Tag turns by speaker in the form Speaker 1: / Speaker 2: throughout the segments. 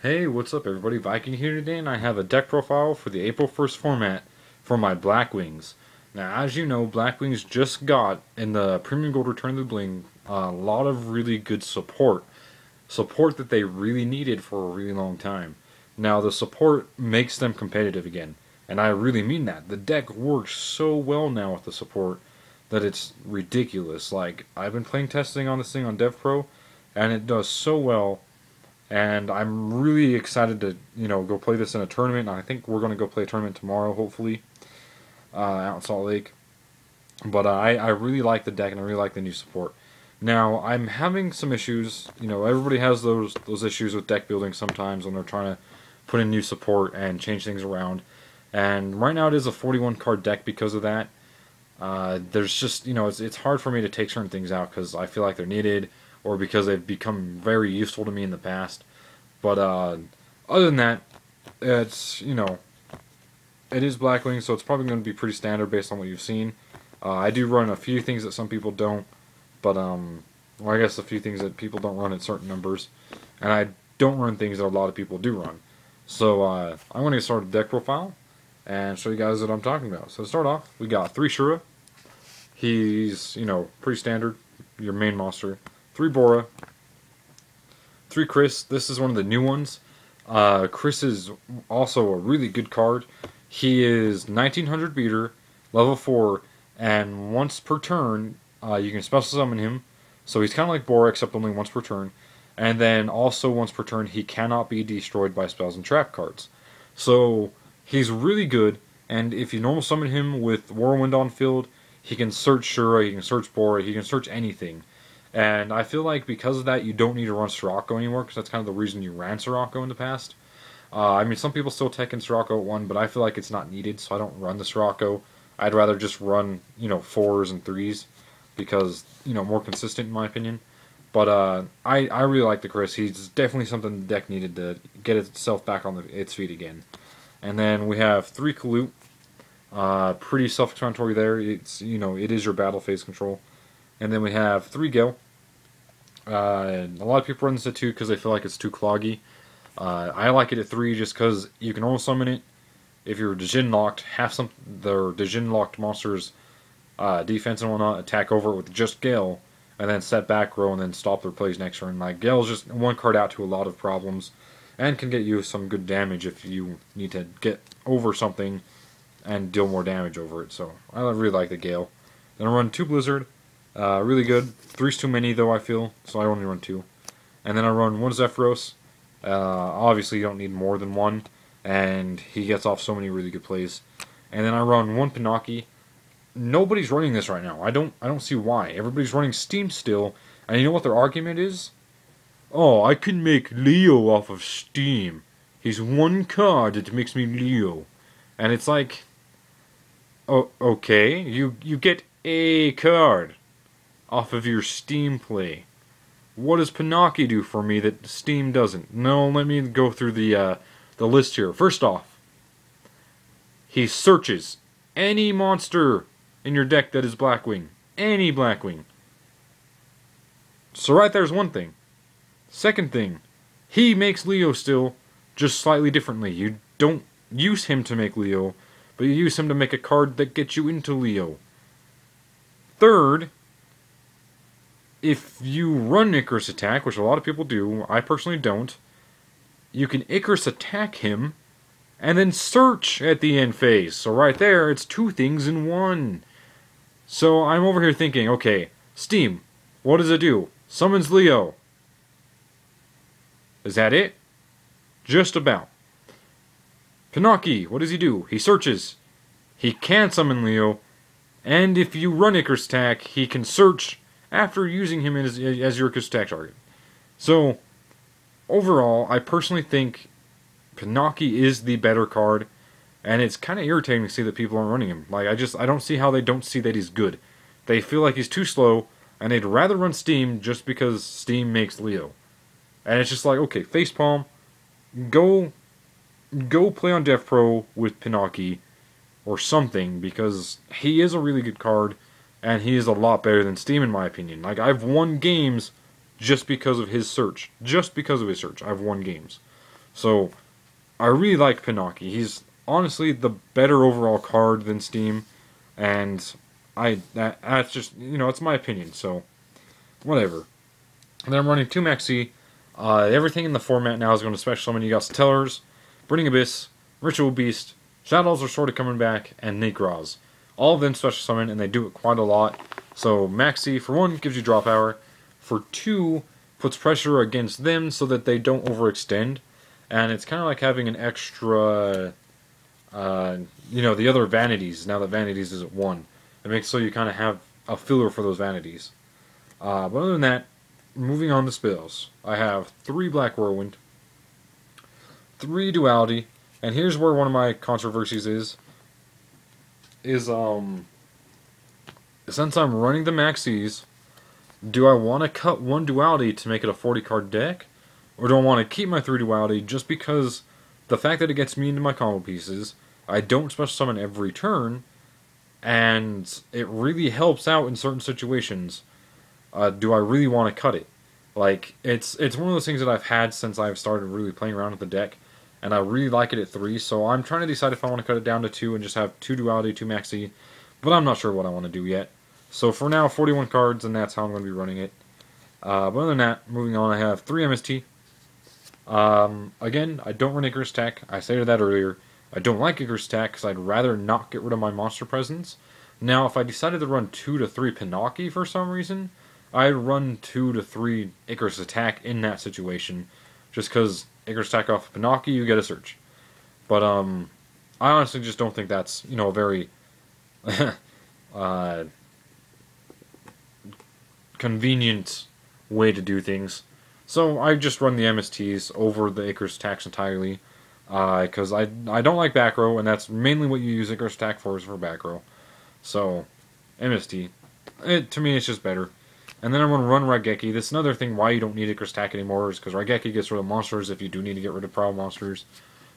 Speaker 1: Hey, what's up everybody? Viking here today, and I have a deck profile for the April 1st format for my Blackwings. Now, as you know, Blackwings just got, in the Premium Gold Return of the Bling, a lot of really good support. Support that they really needed for a really long time. Now, the support makes them competitive again, and I really mean that. The deck works so well now with the support that it's ridiculous. Like, I've been playing testing on this thing on DevPro, and it does so well. And I'm really excited to, go play this in a tournament. I think we're going to go play a tournament tomorrow, hopefully, out in Salt Lake. But I really like the deck, and I really like the new support. Now, I'm having some issues. Everybody has those issues with deck building sometimes when they're trying to put in new support and change things around. And right now it is a 41 card deck because of that. There's just, it's hard for me to take certain things out because I feel like they're needed, or because they've become very useful to me in the past. But other than that, it is Blackwing, so it's probably going to be pretty standard based on what you've seen. I do run a few things that some people don't, but well, I guess a few things that people don't run at certain numbers, and I don't run things that a lot of people do run. So I'm going to start a deck profile and show you guys what I'm talking about. So to start off, we got 3 Shura. He's, pretty standard, your main monster. 3 Bora, 3 Kris. This is one of the new ones. Kris is also a really good card. He is 1900 beater, level 4, and once per turn, you can special summon him. So he's kind of like Bora, except only once per turn. And then also once per turn, he cannot be destroyed by spells and trap cards. So he's really good, and if you normal summon him with Whirlwind on field, he can search Shura, he can search Bora, he can search anything. And I feel like because of that, you don't need to run Sirocco anymore, because that's kind of the reason you ran Sirocco in the past. I mean, some people still tech in Sirocco at 1, but I feel like it's not needed, so I don't run the Sirocco. I'd rather just run, 4s and 3s, because, more consistent in my opinion. But I really like the Kris. He's definitely something the deck needed to get itself back on its feet again. And then we have 3 Kalut. Pretty self-explanatory there. It's, it is your battle phase control. And then we have 3 Gale. A lot of people run this at 2 because they feel like it's too cloggy. I like it at 3 just because you can only summon it if you're Djinn locked. Have the Djinn locked monsters' defense and whatnot attack over it with just Gale, and then set back row and then stop their plays next turn. Like, Gale's just one card out to a lot of problems, and can get you some good damage if you need to get over something and deal more damage over it. So I really like the Gale. Then I run 2 Blizzard. Really good. 3's too many though, I feel, so I only run 2. And then I run 1 Zephyros. Obviously you don't need more than 1, and he gets off so many really good plays. And then I run 1 Pinaki. Nobody's running this right now. I don't see why. Everybody's running Steam still, and you know what their argument is? Oh, I can make Leo off of Steam. He's 1 card that makes me Leo. And it's like, oh, okay, you get a card off of your Steam play. What does Pinaki do for me that Steam doesn't? No, let me go through the list here. First off, he searches any monster in your deck that is Blackwing. Any Blackwing. So right there's one thing. Second thing, he makes Leo still, just slightly differently. You don't use him to make Leo, but you use him to make a card that gets you into Leo. Third, if you run Icarus attack, which a lot of people do, I personally don't, you can Icarus attack him and then search at the end phase. So right there, it's 2 things in 1. So I'm over here thinking, okay, Steam, what does it do? Summons Leo. Is that it? Just about. Pinaki, what does he do? He searches. He can summon Leo, and if you run Icarus attack, he can search after using him as your Icarus attack target. So, overall, I personally think Pinaki is the better card, and it's kind of irritating to see that people aren't running him. Like, I don't see how they don't see that he's good. They feel like he's too slow, and they'd rather run Steam just because Steam makes Leo. And it's just like, okay, facepalm, go play on Dev Pro with Pinaki or something, because he is a really good card, and he is a lot better than Steam in my opinion. Like, I've won games just because of his search. Just because of his search, I've won games. So I really like Pinaki. He's honestly the better overall card than Steam, and that's just, it's my opinion. So whatever. And then I'm running 2 maxi. Everything in the format now is going to special summon. You got Tellers, Burning Abyss, Ritual Beast, Shadows are sort of coming back, and Nekroz. All of them special summon, and they do it quite a lot. So maxi, for 1, gives you draw power. For 2, puts pressure against them so that they don't overextend. And it's kind of like having an extra, the other vanities, now that vanities is at 1. It makes so you kind of have a filler for those vanities. But other than that, moving on to spells. I have 3 Black Whirlwind, 3 Duality, and here's where one of my controversies is since I'm running the maxis, do I want to cut 1 Duality to make it a 40 card deck? Or do I want to keep my 3 Duality just because the fact that it gets me into my combo pieces, I don't special summon every turn, and it really helps out in certain situations. Do I really want to cut it? Like, it's one of those things that I've had since I've started really playing around with the deck, and I really like it at 3, so I'm trying to decide if I want to cut it down to 2 and just have 2 Duality, 2 Maxi, but I'm not sure what I want to do yet. So for now, 41 cards, and that's how I'm going to be running it. But other than that, moving on, I have 3 MST. Again, I don't run Icarus Attack. I stated that earlier. I don't like Icarus Attack because I'd rather not get rid of my monster presence. Now, if I decided to run 2 to 3 Pinaki for some reason, I'd run 2 to 3 Icarus Attack in that situation. Just because Icarus Attack off of Pinaki, you get a search. But, I honestly just don't think that's, a very convenient way to do things. So I just run the MSTs over the Icarus Attacks entirely. Because I don't like back row, and that's mainly what you use Icarus Attack for, is for back row. So, MST. To me, it's just better. And then I'm going to run Raigeki. That's another thing why you don't need Icarus Attack anymore, is because Raigeki gets rid of monsters if you do need to get rid of problem monsters.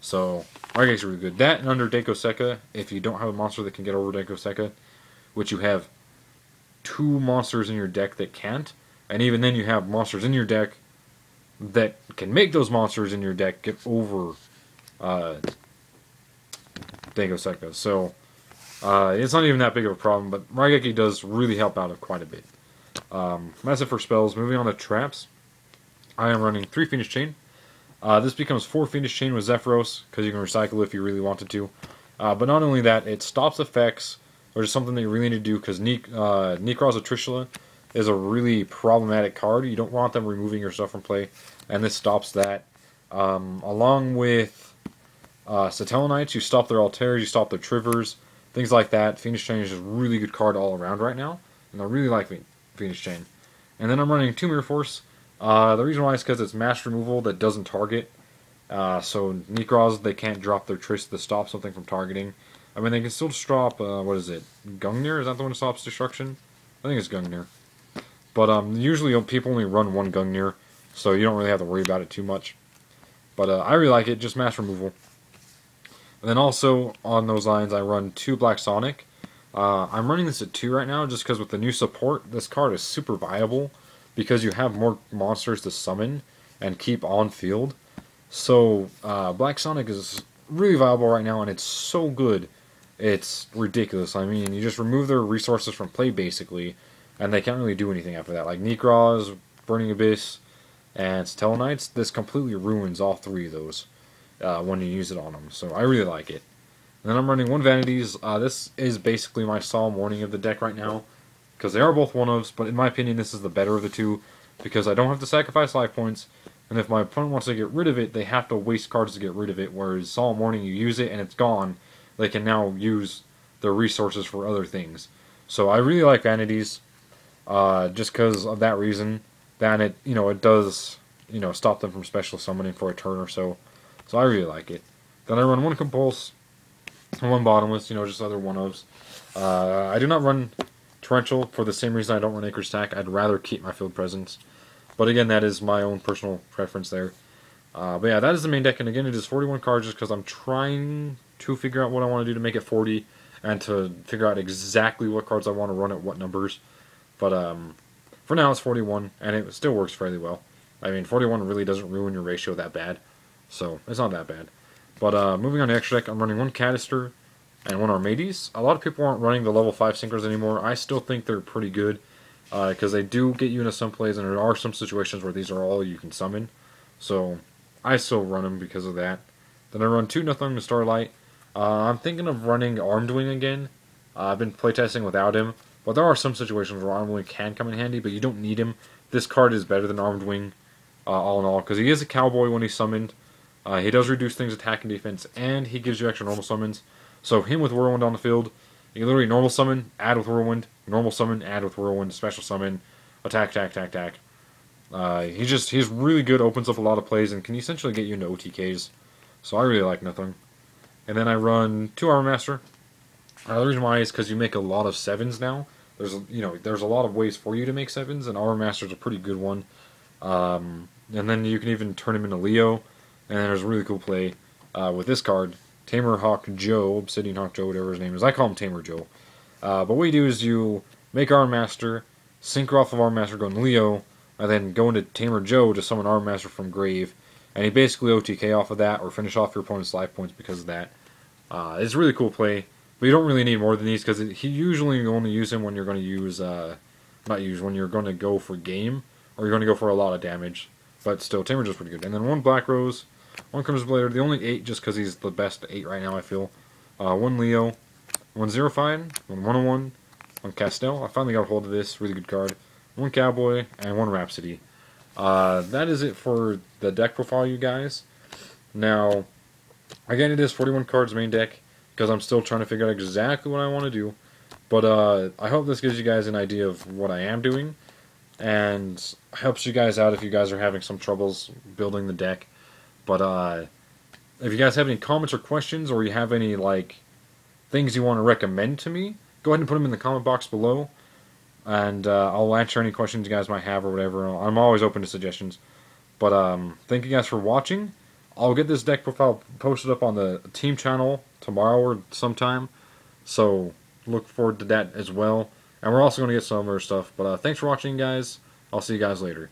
Speaker 1: So, Raigeki's really good. That and under Deiko Sekka, if you don't have a monster that can get over Deiko Sekka, which you have 2 monsters in your deck that can't, and even then you have monsters in your deck that can make those monsters in your deck get over Deiko Sekka. So, it's not even that big of a problem, but Raigeki does really help out quite a bit. That's it for spells. Moving on to traps. I am running 3 Fiendish Chain. This becomes 4 Fiendish Chain with Zephyros, because you can recycle if you really wanted to. But not only that, it stops effects, which is something that you really need to do, because Nekroz Trishula is a really problematic card. You don't want them removing your stuff from play, and this stops that. Along with Satellanites, you stop their Altairs, you stop their Trivers, things like that. Fiendish Chain is just a really good card all around right now, and I really like Fiendish Chain. And then I'm running 2 Mirror Force. The reason why is because it's mass removal that doesn't target. So Nekroz, they can't drop their Triss to stop something from targeting. I mean, they can still drop, what is it? Gungnir? Is that the one that stops destruction? I think it's Gungnir. But usually people only run 1 Gungnir, so you don't really have to worry about it too much. But I really like it, just mass removal. And then also, on those lines, I run 2 Black Sonic. I'm running this at 2 right now, just because with the new support, this card is super viable, because you have more monsters to summon and keep on field. So, Black Sonic is really viable right now, and it's so good, it's ridiculous. I mean, you just remove their resources from play, basically, and they can't really do anything after that. Like Nekroz, Burning Abyss, and Stellanites, this completely ruins all 3 of those when you use it on them. So I really like it. And then I'm running 1 Vanities. This is basically my Solemn Warning of the deck right now, because they are both 1-ofs, but in my opinion this is the better of the 2, because I don't have to sacrifice life points, and if my opponent wants to get rid of it, they have to waste cards to get rid of it, whereas Solemn Warning, you use it and it's gone, they can now use their resources for other things. So I really like Vanities, just because of that reason. Then it, it does, stop them from special summoning for a turn or so. So I really like it. Then I run 1 Compulse, 1 Bottomless, just other 1-ofs. I do not run Torrential for the same reason I don't run Icarus Attack. I'd rather keep my field presence. But again, that is my own personal preference there. But yeah, that is the main deck, and again, it is 41 cards just because I'm trying to figure out what I want to do to make it 40, and to figure out exactly what cards I want to run at what numbers. But for now, it's 41, and it still works fairly well. I mean, 41 really doesn't ruin your ratio that bad. So it's not that bad. But moving on to extra deck, I'm running one catastor and one armaedes. A lot of people aren't running the level 5 sinkers anymore. I still think they're pretty good because they do get you into some plays, and there are some situations where these are all you can summon. So I still run them because of that. Then I run 2 nothung and starlight. I'm thinking of running armed wing again. I've been playtesting without him, but there are some situations where armed wing can come in handy, but you don't need him. This card is better than armed wing, all in all, because he is a cowboy when he's summoned. He does reduce things attack and defense, and he gives you extra normal summons. So him with whirlwind on the field, you can literally normal summon, add with whirlwind, normal summon, add with whirlwind, special summon, attack, attack, attack, attack. He's really good, opens up a lot of plays, and can essentially get you into OTKs. So I really like nothung. And then I run 2 Armor Master. The reason why is because you make a lot of 7s now. There's a lot of ways for you to make 7s, and Armor Master's a pretty good one. And then you can even turn him into Leo. And then there's a really cool play with this card, Tamer Hawk Joe, Obsidian Hawk Joe, whatever his name is. I call him Tamer Joe. But what you do is you make Armor Master, synchro off of Armor Master, go into Leo, and then go into Tamer Joe to summon Armor Master from grave. And he basically OTK off of that, or finish off your opponent's life points because of that. It's a really cool play, but you don't really need more than these, because he usually only use him when you're going to use, when you're going to go for game, or you're going to go for a lot of damage. But still, Tamer Joe's pretty good. And then 1 Blackrose, 1 Crimson Blader, the only 8 just because he's the best 8 right now, I feel. 1 Leo, 1 Zerofyne, 1 101, 1 Castel. I finally got a hold of this, really good card. 1 Cowboy, and 1 Rhapsody. That is it for the deck profile, you guys. Now, again, it is 41 cards main deck, because I'm still trying to figure out exactly what I want to do. But I hope this gives you guys an idea of what I am doing, and helps you guys out if you guys are having some troubles building the deck. But if you guys have any comments or questions, or you have any things you want to recommend to me, go ahead and put them in the comment box below, and I'll answer any questions you guys might have or whatever. I'm always open to suggestions. But thank you guys for watching. I'll get this deck profile posted up on the team channel tomorrow or sometime, so look forward to that as well. And we're also going to get some other stuff. But thanks for watching, guys. I'll see you guys later.